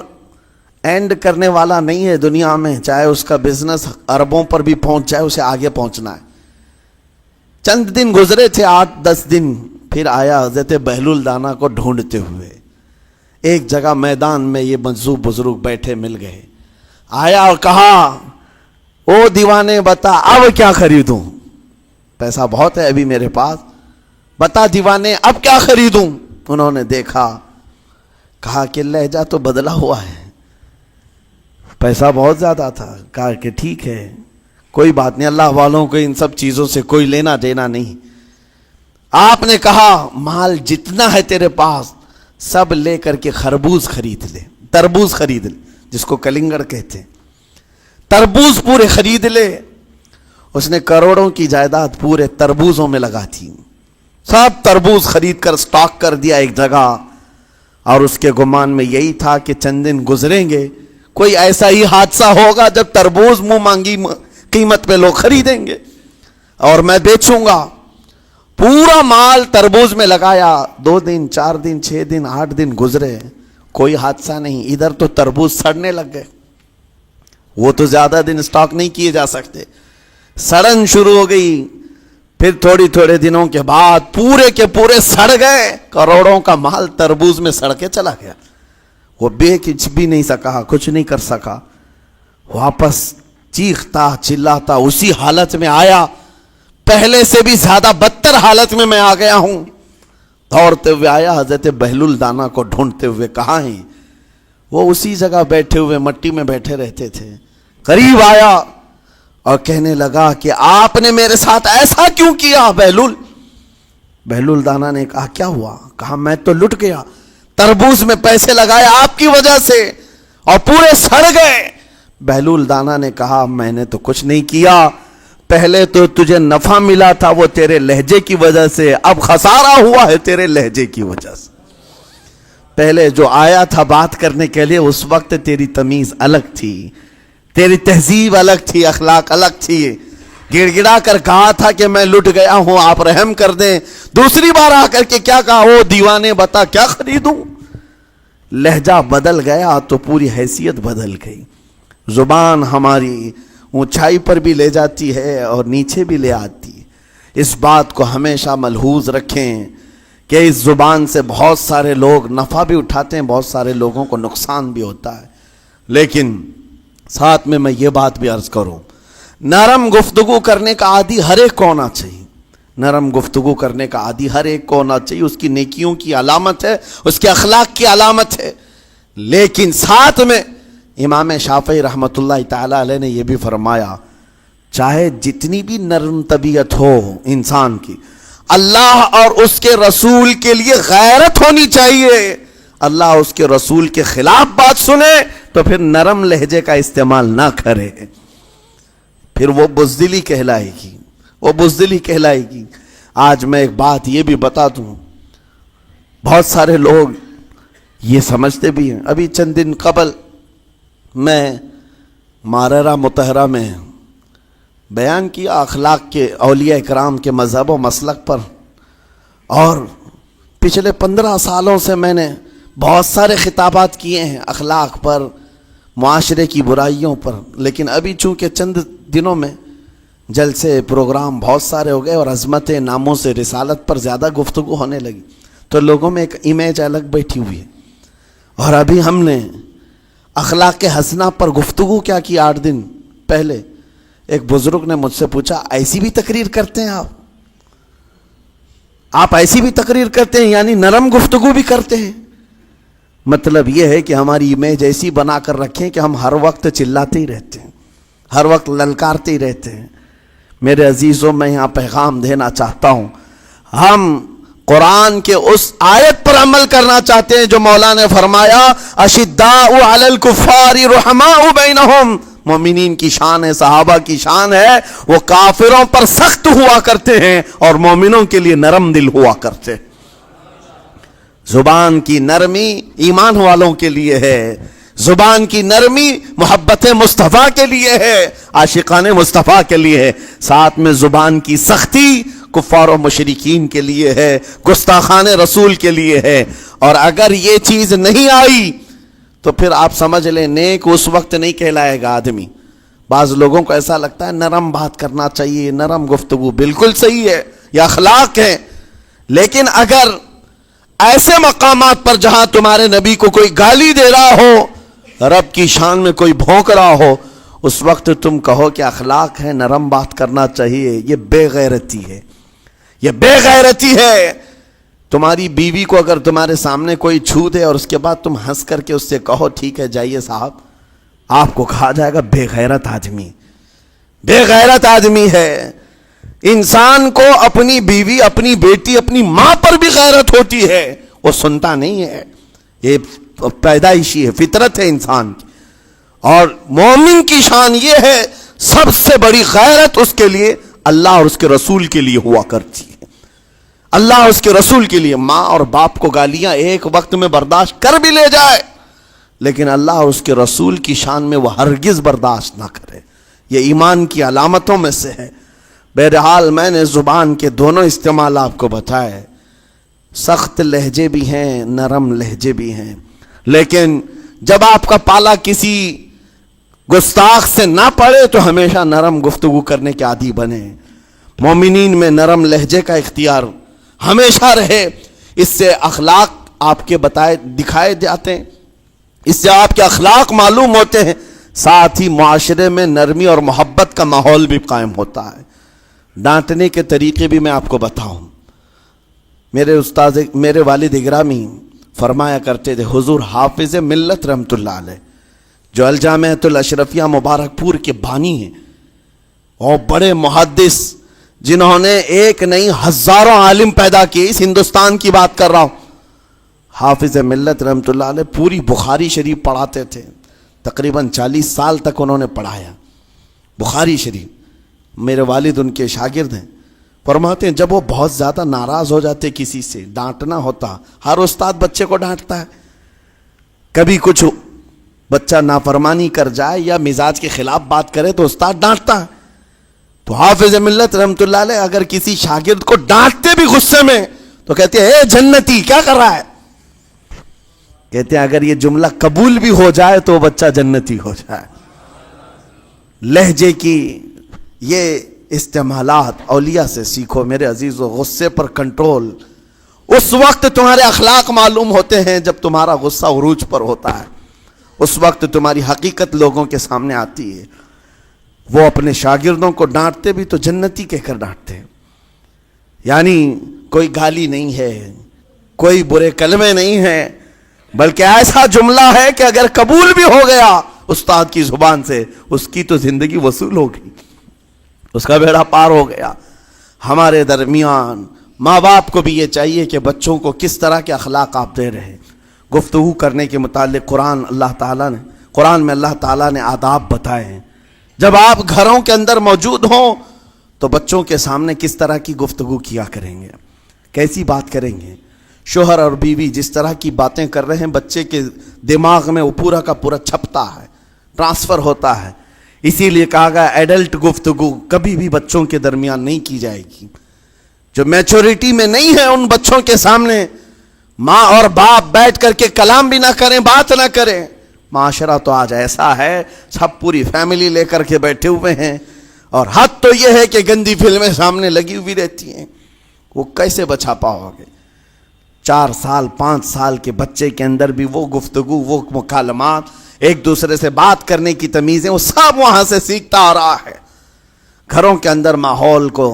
اینڈ کرنے والا نہیں ہے دنیا میں، چاہے اس کا بزنس اربوں پر بھی پہنچ جائے، اسے آگے پہنچنا ہے۔ چند دن گزرے تھے، 8-10 دن، پھر آیا حضرت بہلول دانا کو ڈھونڈتے ہوئے، ایک جگہ میدان میں یہ مجذوب بزرگ بیٹھے مل گئے، آیا اور کہا او دیوانے بتا اب کیا خریدوں، پیسہ بہت ہے ابھی میرے پاس، بتا دیوانے اب کیا خریدوں؟ انہوں نے دیکھا، کہا کہ لہجہ تو بدلا ہوا ہے، پیسہ بہت زیادہ تھا، کہا کہ ٹھیک ہے کوئی بات نہیں، اللہ والوں کو ان سب چیزوں سے کوئی لینا دینا نہیں۔ آپ نے کہا مال جتنا ہے تیرے پاس سب لے کر کے خربوز خرید لے، تربوز خرید لے، جس کو کلنگڑ کہتے ہیں، تربوز پورے خرید لے۔ اس نے کروڑوں کی جائیداد پورے تربوزوں میں لگا تھی، سب تربوز خرید کر سٹاک کر دیا ایک جگہ، اور اس کے گمان میں یہی تھا کہ چند دن گزریں گے، کوئی ایسا ہی حادثہ ہوگا جب تربوز منہ مانگی قیمت پہ لوگ خریدیں گے اور میں بیچوں گا۔ پورا مال تربوز میں لگایا، 2 دن 4 دن 6 دن 8 دن گزرے، کوئی حادثہ نہیں، ادھر تو تربوز سڑنے لگ گئے، وہ تو زیادہ دن سٹاک نہیں کیے جا سکتے، سڑن شروع ہو گئی، پھر تھوڑے دنوں کے بعد پورے کے پورے سڑ گئے، کروڑوں کا مال تربوز میں سڑ کے چلا گیا، وہ کچھ بھی نہیں سکا، کچھ نہیں کر سکا، واپس چیختا چلاتا اسی حالت میں آیا، پہلے سے بھی زیادہ بدتر حالت میں میں آ گیا ہوں، دوڑتے ہوئے آیا، حضرت بہلول دانا کو ڈھونڈتے ہوئے، کہاں ہیں؟ وہ اسی جگہ بیٹھے ہوئے مٹی میں بیٹھے رہتے تھے، قریب آیا اور کہنے لگا کہ آپ نے میرے ساتھ ایسا کیوں کیا بہلول؟ بہلول دانا نے کہا کیا ہوا؟ کہا میں تو لٹ گیا، تربوز میں پیسے لگائے آپ کی وجہ سے اور پورے سڑ گئے۔ بہلول دانا نے کہا میں نے تو کچھ نہیں کیا، پہلے تو تجھے نفع ملا تھا وہ تیرے لہجے کی وجہ سے، اب خسارہ ہوا ہے تیرے لہجے کی وجہ سے۔ پہلے جو آیا تھا بات کرنے کے لیے اس وقت تیری تمیز الگ تھی، تیری تہذیب الگ تھی، اخلاق الگ تھی، گڑ گڑا کر کہا تھا کہ میں لٹ گیا ہوں آپ رحم کر دیں۔ دوسری بار آ کر کے کیا کہا؟ او دیوانے بتا کیا خریدوں؟ لہجہ بدل گیا تو پوری حیثیت بدل گئی۔ زبان ہماری اونچائی پر بھی لے جاتی ہے اور نیچے بھی لے آتی ہے۔ اس بات کو ہمیشہ ملحوظ رکھیں کہ اس زبان سے بہت سارے لوگ نفع بھی اٹھاتے ہیں، بہت سارے لوگوں کو نقصان بھی ہوتا ہے۔ لیکن ساتھ میں یہ بات بھی عرض کروں، نرم گفتگو کرنے کا عادی ہر ایک کو ہونا چاہیے، نرم گفتگو کرنے کا عادی ہر ایک کو ہونا چاہیے، اس کی نیکیوں کی علامت ہے، اس کے اخلاق کی علامت ہے۔ لیکن ساتھ میں امام شافعی رحمۃ اللہ تعالی علیہ نے یہ بھی فرمایا، چاہے جتنی بھی نرم طبیعت ہو انسان کی، اللہ اور اس کے رسول کے لیے غیرت ہونی چاہیے۔ اللہ اس کے رسول کے خلاف بات سنے تو پھر نرم لہجے کا استعمال نہ کرے، پھر وہ بزدلی کہلائے گی، وہ بزدلی کہلائے گی۔ آج میں ایک بات یہ بھی بتا دوں، بہت سارے لوگ یہ سمجھتے بھی ہیں۔ ابھی چند دن قبل میں ماررہ مطہرہ میں بیان کیا اخلاق کے، اولیاء اکرام کے مذہب و مسلک پر، اور پچھلے 15 سالوں سے میں نے بہت سارے خطابات کیے ہیں اخلاق پر، معاشرے کی برائیوں پر، لیکن ابھی چونکہ چند دنوں میں جلسے پروگرام بہت سارے ہو گئے اور عظمت ناموس رسالت پر زیادہ گفتگو ہونے لگی، تو لوگوں میں ایک امیج الگ بیٹھی ہوئی ہے۔ اور ابھی ہم نے اخلاق حسنہ پر گفتگو کیا کی 8 دن پہلے، ایک بزرگ نے مجھ سے پوچھا ایسی بھی تقریر کرتے ہیں آپ ایسی بھی تقریر کرتے ہیں، یعنی نرم گفتگو بھی کرتے ہیں؟ مطلب یہ ہے کہ ہماری امیج ایسی بنا کر رکھیں کہ ہم ہر وقت چلاتے ہی رہتے ہیں، ہر وقت للکارتے ہی رہتے ہیں۔ میرے عزیزوں، میں یہاں پیغام دینا چاہتا ہوں، ہم قرآن کے اس آیت پر عمل کرنا چاہتے ہیں جو مولا نے فرمایا اشداء علی الکفار رحماء بینہم، مومنین کی شان ہے، صحابہ کی شان ہے، وہ کافروں پر سخت ہوا کرتے ہیں اور مومنوں کے لیے نرم دل ہوا کرتے ہیں۔ زبان کی نرمی ایمان والوں کے لیے ہے، زبان کی نرمی محبت مصطفیٰ کے لیے ہے، عاشقان مصطفیٰ کے لیے ہے، ساتھ میں زبان کی سختی کفار و مشرکین کے لیے ہے، گستاخان رسول کے لیے ہے۔ اور اگر یہ چیز نہیں آئی تو پھر آپ سمجھ لیں نیک اس وقت نہیں کہلائے گا آدمی۔ بعض لوگوں کو ایسا لگتا ہے نرم بات کرنا چاہیے، نرم گفتگو، بالکل صحیح ہے، یہ اخلاق ہے، لیکن اگر ایسے مقامات پر جہاں تمہارے نبی کو کوئی گالی دے رہا ہو، رب کی شان میں کوئی بھونک رہا ہو، اس وقت تم کہو کہ اخلاق ہے، نرم بات کرنا چاہیے، یہ بے غیرتی ہے، یہ بے غیرتی ہے۔ تمہاری بیوی کو اگر تمہارے سامنے کوئی چھو دے اور اس کے بعد تم ہنس کر کے اس سے کہو ٹھیک ہے جائیے صاحب، آپ کو کہا جائے گا بے غیرت آدمی، بے غیرت آدمی ہے۔ انسان کو اپنی بیوی، اپنی بیٹی، اپنی ماں پر بھی غیرت ہوتی ہے، وہ سنتا نہیں ہے، یہ پیدائشی ہے، فطرت ہے انسان کی۔ اور مومن کی شان یہ ہے سب سے بڑی غیرت اس کے لیے اللہ اور اس کے رسول کے لیے ہوا کرتی ہے، اللہ اور اس کے رسول کے لیے۔ ماں اور باپ کو گالیاں ایک وقت میں برداشت کر بھی لے جائے، لیکن اللہ اور اس کے رسول کی شان میں وہ ہرگز برداشت نہ کرے، یہ ایمان کی علامتوں میں سے ہے۔ بہرحال میں نے زبان کے دونوں استعمال آپ کو بتائے، سخت لہجے بھی ہیں، نرم لہجے بھی ہیں، لیکن جب آپ کا پالا کسی گستاخ سے نہ پڑے تو ہمیشہ نرم گفتگو کرنے کے عادی بنے۔ مومنین میں نرم لہجے کا اختیار ہمیشہ رہے، اس سے اخلاق آپ کے بتائے دکھائے جاتے ہیں، اس سے آپ کے اخلاق معلوم ہوتے ہیں، ساتھ ہی معاشرے میں نرمی اور محبت کا ماحول بھی قائم ہوتا ہے۔ ڈانٹنے کے طریقے بھی میں آپ کو بتاؤں، میرے والد گرامی فرمایا کرتے تھے، حضور حافظ ملت رحمت اللہ علیہ جو الجامعۃ الاشرفیہ مبارک پور کے بانی ہیں اور بڑے محدث، جنہوں نے ایک نہیں ہزاروں عالم پیدا کیے، اس ہندوستان کی بات کر رہا ہوں، حافظ ملت رحمۃ اللہ علیہ پوری بخاری شریف پڑھاتے تھے، تقریباً 40 سال تک انہوں نے پڑھایا بخاری شریف. میرے والد ان کے شاگرد ہیں. فرماتے ہیں جب وہ بہت زیادہ ناراض ہو جاتے کسی سے، ڈانٹنا ہوتا، ہر استاد بچے کو ڈانٹتا ہے، کبھی کچھ بچہ نافرمانی کر جائے یا مزاج کے خلاف بات کرے تو استاد ڈانٹتا ہے. تو حافظ ملت رحمۃ اللہ علیہ اگر کسی شاگرد کو ڈانٹتے بھی غصے میں تو کہتے ہیں اے جنتی کیا کر رہا ہے. کہتے ہیں اگر یہ جملہ قبول بھی ہو جائے تو بچہ جنتی ہو جائے. لہجے کی یہ استعمالات اولیاء سے سیکھو میرے عزیزو. غصے پر کنٹرول اس وقت تمہارے اخلاق معلوم ہوتے ہیں جب تمہارا غصہ عروج پر ہوتا ہے. اس وقت تمہاری حقیقت لوگوں کے سامنے آتی ہے. وہ اپنے شاگردوں کو ڈانٹتے بھی تو جنتی کہہ کر ڈانٹتے ہیں، یعنی کوئی گالی نہیں ہے، کوئی برے کلمے نہیں ہیں، بلکہ ایسا جملہ ہے کہ اگر قبول بھی ہو گیا استاد کی زبان سے اس کی تو زندگی وصول ہو گئی، اس کا بیڑا پار ہو گیا. ہمارے درمیان ماں باپ کو بھی یہ چاہیے کہ بچوں کو کس طرح کے اخلاق آپ دے رہے. گفتگو کرنے کے متعلق قرآن میں اللہ تعالیٰ نے آداب بتائے ہیں. جب آپ گھروں کے اندر موجود ہوں تو بچوں کے سامنے کس طرح کی گفتگو کیا کریں گے، کیسی بات کریں گے. شوہر اور بیوی جس طرح کی باتیں کر رہے ہیں بچے کے دماغ میں وہ پورا کا پورا چھپتا ہے، ٹرانسفر ہوتا ہے. اسی لیے کہا گیا ایڈلٹ گفتگو کبھی بھی بچوں کے درمیان نہیں کی جائے گی. جو میچورٹی میں نہیں ہے ان بچوں کے سامنے ماں اور باپ بیٹھ کر کے کلام بھی نہ کریں، بات نہ کریں. معاشرہ تو آج ایسا ہے سب پوری فیملی لے کر کے بیٹھے ہوئے ہیں، اور حد تو یہ ہے کہ گندی فلمیں سامنے لگی ہوئی رہتی ہیں. وہ کیسے بچا پاؤ گے؟ 4 سال 5 سال کے بچے کے اندر بھی وہ گفتگو، وہ مکالمات، ایک دوسرے سے بات کرنے کی تمیزیں، وہ سب وہاں سے سیکھتا آ رہا ہے. گھروں کے اندر ماحول کو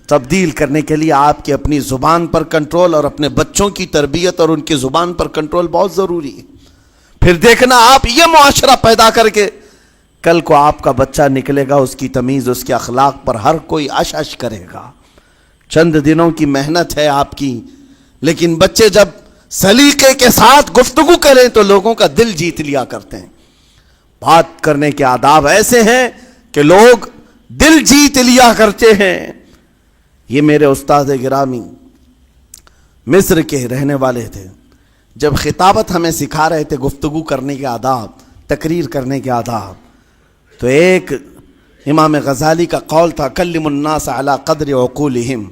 تبدیل کرنے کے لیے آپ کی اپنی زبان پر کنٹرول اور اپنے بچوں کی تربیت اور ان کی زبان پر کنٹرول بہت ضروری ہے. پھر دیکھنا آپ یہ معاشرہ پیدا کر کے کل کو آپ کا بچہ نکلے گا، اس کی تمیز، اس کے اخلاق پر ہر کوئی اش اش کرے گا. چند دنوں کی محنت ہے آپ کی، لیکن بچے جب سلیقے کے ساتھ گفتگو کریں تو لوگوں کا دل جیت لیا کرتے ہیں. بات کرنے کے آداب ایسے ہیں کہ لوگ دل جیت لیا کرتے ہیں. یہ میرے استاد گرامی مصر کے رہنے والے تھے. جب خطابت ہمیں سکھا رہے تھے گفتگو کرنے کے آداب، تقریر کرنے کے آداب، تو ایک امام غزالی کا قول تھا کلم الناس علی قدر عقولہم،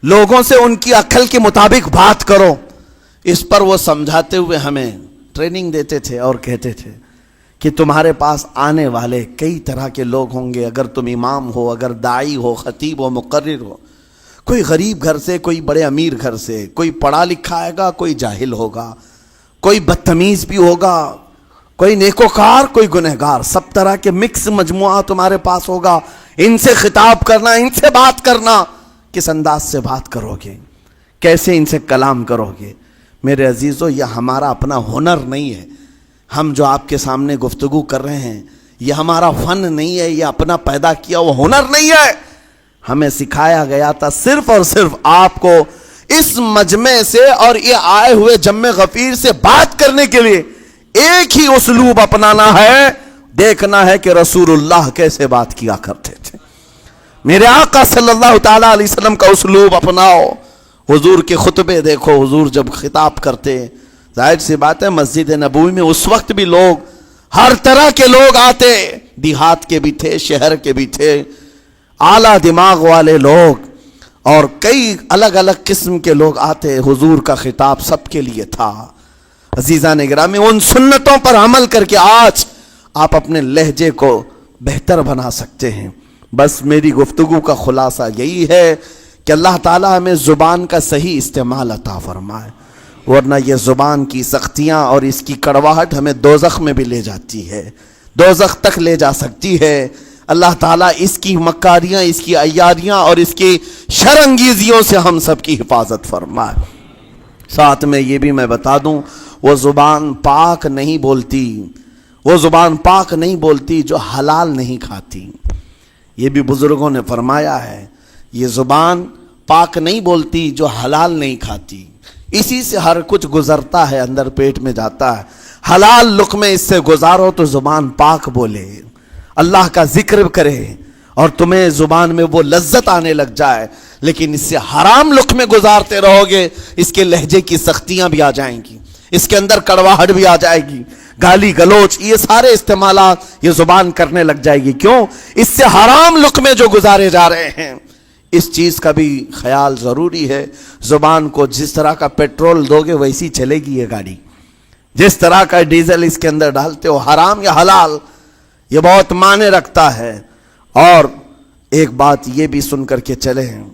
لوگوں سے ان کی عقل کے مطابق بات کرو. اس پر وہ سمجھاتے ہوئے ہمیں ٹریننگ دیتے تھے اور کہتے تھے کہ تمہارے پاس آنے والے کئی طرح کے لوگ ہوں گے. اگر تم امام ہو، اگر داعی ہو، خطیب ہو، مقرر ہو، کوئی غریب گھر سے، کوئی بڑے امیر گھر سے، کوئی پڑھا لکھا آئے گا، کوئی جاہل ہوگا، کوئی بدتمیز بھی ہوگا، کوئی نیکوکار، کوئی گنہگار، سب طرح کے مکس مجموعہ تمہارے پاس ہوگا. ان سے خطاب کرنا، ان سے بات کرنا، کس انداز سے بات کرو گے، کیسے ان سے کلام کرو گے. میرے عزیزو یہ ہمارا اپنا ہنر نہیں ہے. ہم جو آپ کے سامنے گفتگو کر رہے ہیں یہ ہمارا فن نہیں ہے، یہ اپنا پیدا کیا وہ ہنر نہیں ہے. ہمیں سکھایا گیا تھا صرف اور صرف آپ کو اس مجمع سے اور یہ آئے ہوئے جمع غفیر سے بات کرنے کے لیے ایک ہی اسلوب اپنانا ہے. دیکھنا ہے کہ رسول اللہ کیسے بات کیا کرتے تھے. میرے آقا صلی اللہ تعالیٰ علیہ وسلم کا اسلوب اپناؤ. حضور کے خطبے دیکھو، حضور جب خطاب کرتے، ظاہر سی بات ہے مسجد نبوی میں اس وقت بھی لوگ، ہر طرح کے لوگ آتے، دیہات کے بھی تھے، شہر کے بھی تھے، اعلیٰ دماغ والے لوگ اور کئی الگ الگ قسم کے لوگ آتے. حضور کا خطاب سب کے لیے تھا. عزیزان گرامی، ان سنتوں پر عمل کر کے آج آپ اپنے لہجے کو بہتر بنا سکتے ہیں. بس میری گفتگو کا خلاصہ یہی ہے کہ اللہ تعالیٰ ہمیں زبان کا صحیح استعمال عطا فرمائے، ورنہ یہ زبان کی سختیاں اور اس کی کڑواہٹ ہمیں دوزخ میں بھی لے جاتی ہے، دوزخ تک لے جا سکتی ہے. اللہ تعالیٰ اس کی مکاریاں، اس کی عیاریاں اور اس کی شرانگیزیوں سے ہم سب کی حفاظت فرمائے. ساتھ میں یہ بھی میں بتا دوں وہ زبان پاک نہیں بولتی، وہ زبان پاک نہیں بولتی جو حلال نہیں کھاتی. یہ بھی بزرگوں نے فرمایا ہے, یہ زبان پاک نہیں بولتی جو حلال نہیں کھاتی. اسی سے ہر کچھ گزرتا ہے, اندر پیٹ میں جاتا ہے. حلال لقمے اس سے گزارو تو زبان پاک بولے, اللہ کا ذکر کرے اور تمہیں زبان میں وہ لذت آنے لگ جائے. لیکن اس سے حرام لقمے گزارتے رہو گے, اس کے لہجے کی سختیاں بھی آ جائیں گی, اس کے اندر کڑواہٹ بھی آ جائے گی, گالی گلوچ, یہ سارے استعمالات یہ زبان کرنے لگ جائے گی. کیوں؟ اس سے حرام لقمے جو گزارے جا رہے ہیں. اس چیز کا بھی خیال ضروری ہے. زبان کو جس طرح کا پیٹرول دو گے ویسی چلے گی یہ گاڑی. جس طرح کا ڈیزل اس کے اندر ڈالتے ہو, حرام یا حلال, یہ بہت معنی رکھتا ہے. اور ایک بات یہ بھی سن کر کے چلے ہیں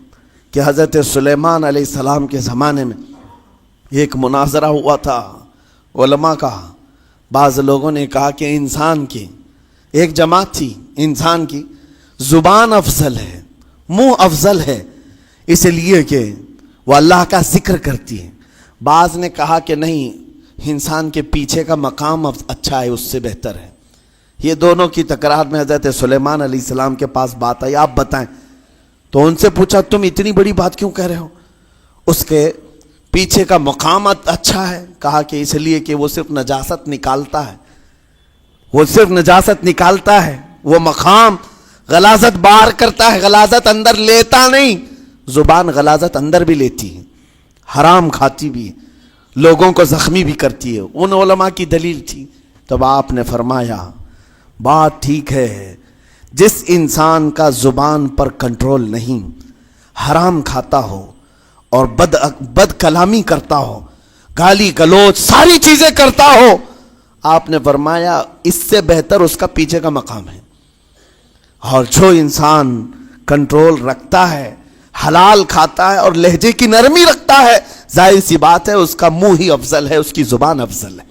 کہ حضرت سلیمان علیہ السلام کے زمانے میں ایک مناظرہ ہوا تھا علماء کا. بعض لوگوں نے کہا کہ انسان کی ایک جماعت تھی, انسان کی زبان افضل ہے, منہ افضل ہے, اس لیے کہ وہ اللہ کا ذکر کرتی ہے. بعض نے کہا کہ نہیں, انسان کے پیچھے کا مقام اچھا ہے, اس سے بہتر ہے. یہ دونوں کی تکرار میں حضرت سلیمان علیہ السلام کے پاس بات آئی, آپ بتائیں. تو ان سے پوچھا تم اتنی بڑی بات کیوں کہہ رہے ہو؟ اس کے پیچھے کا مقام اچھا ہے. کہا کہ اس لیے کہ وہ صرف نجاست نکالتا ہے, وہ صرف نجاست نکالتا ہے, وہ مقام غلاظت باہر کرتا ہے, غلاظت اندر لیتا نہیں. زبان غلاظت اندر بھی لیتی ہے, حرام کھاتی بھی ہے, لوگوں کو زخمی بھی کرتی ہے. ان علماء کی دلیل تھی. تب آپ نے فرمایا بات ٹھیک ہے, جس انسان کا زبان پر کنٹرول نہیں, حرام کھاتا ہو اور بد کلامی کرتا ہو, گالی گلوچ ساری چیزیں کرتا ہو, آپ نے فرمایا اس سے بہتر اس کا پیچھے کا مقام ہے. اور جو انسان کنٹرول رکھتا ہے, حلال کھاتا ہے اور لہجے کی نرمی رکھتا ہے, ظاہر سی بات ہے اس کا منہ ہی افضل ہے, اس کی زبان افضل ہے.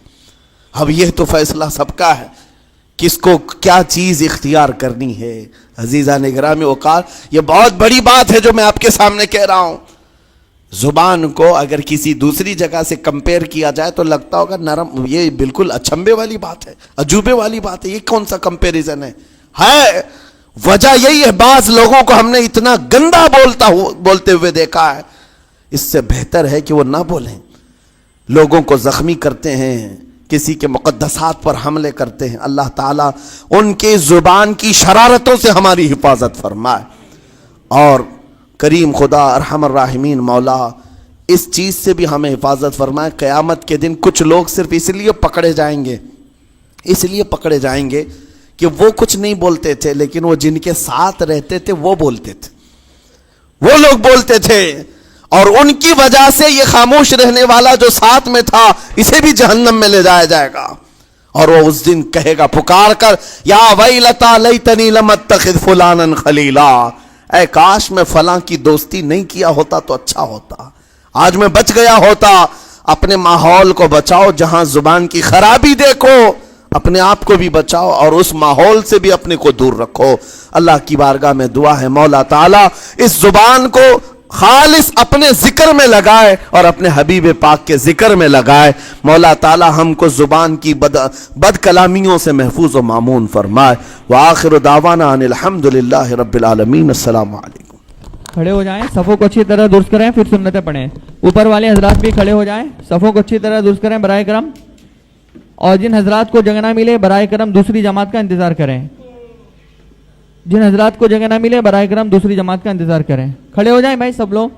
اب یہ تو فیصلہ سب کا ہے, کس کو کیا چیز اختیار کرنی ہے. عزیزان گرامی اوقار, یہ بہت بڑی بات ہے جو میں آپ کے سامنے کہہ رہا ہوں. زبان کو اگر کسی دوسری جگہ سے کمپیئر کیا جائے تو لگتا ہوگا نرم, یہ بالکل اچنبے والی بات ہے, عجوبے والی بات ہے, یہ کون سا کمپیریزن ہے. وجہ یہی ہے, بعض لوگوں کو ہم نے اتنا گندا بولتے ہوئے دیکھا ہے, اس سے بہتر ہے کہ وہ نہ بولیں. لوگوں کو زخمی کرتے ہیں, کسی کے مقدسات پر حملے کرتے ہیں. اللہ تعالیٰ ان کے زبان کی شرارتوں سے ہماری حفاظت فرمائے. اور کریم خدا ارحم الراحمین مولا اس چیز سے بھی ہمیں حفاظت فرمائے. قیامت کے دن کچھ لوگ صرف اس لیے پکڑے جائیں گے کہ وہ کچھ نہیں بولتے تھے, لیکن وہ جن کے ساتھ رہتے تھے وہ بولتے تھے, وہ لوگ بولتے تھے, اور ان کی وجہ سے یہ خاموش رہنے والا جو ساتھ میں تھا اسے بھی جہنم میں لے جایا جائے گا. اور وہ اس دن کہے گا پکار کر, یا ویلتا لیتنی لم اتخذ فلانا خلیلا, اے کاش میں فلاں کی دوستی نہیں کیا ہوتا تو اچھا ہوتا, آج میں بچ گیا ہوتا. اپنے ماحول کو بچاؤ, جہاں زبان کی خرابی دیکھو اپنے آپ کو بھی بچاؤ اور اس ماحول سے بھی اپنے کو دور رکھو. اللہ کی بارگاہ میں دعا ہے مولا تعالیٰ اس زبان کو خالص اپنے ذکر میں لگائے اور اپنے حبیب پاک کے ذکر میں لگائے. مولا تعالیٰ ہم کو زبان کی بد کلامیوں سے محفوظ و مامون فرمائے. وآخر دعوانا ان الحمدللہ رب العالمین. السلام علیکم. کھڑے ہو جائیں, صفوں کو اچھی طرح درست کریں, پھر سنتیں پڑھیں. اوپر والے حضرات بھی کھڑے ہو جائیں, صفوں کو اچھی طرح درست کریں برائے کرم. اور جن حضرات کو جگہ نہ ملے برائے کرم دوسری جماعت کا انتظار کریں. جن حضرات کو جگہ نہ ملے برائے کرم دوسری جماعت کا انتظار کریں. کھڑے ہو جائیں بھائی سب لوگ.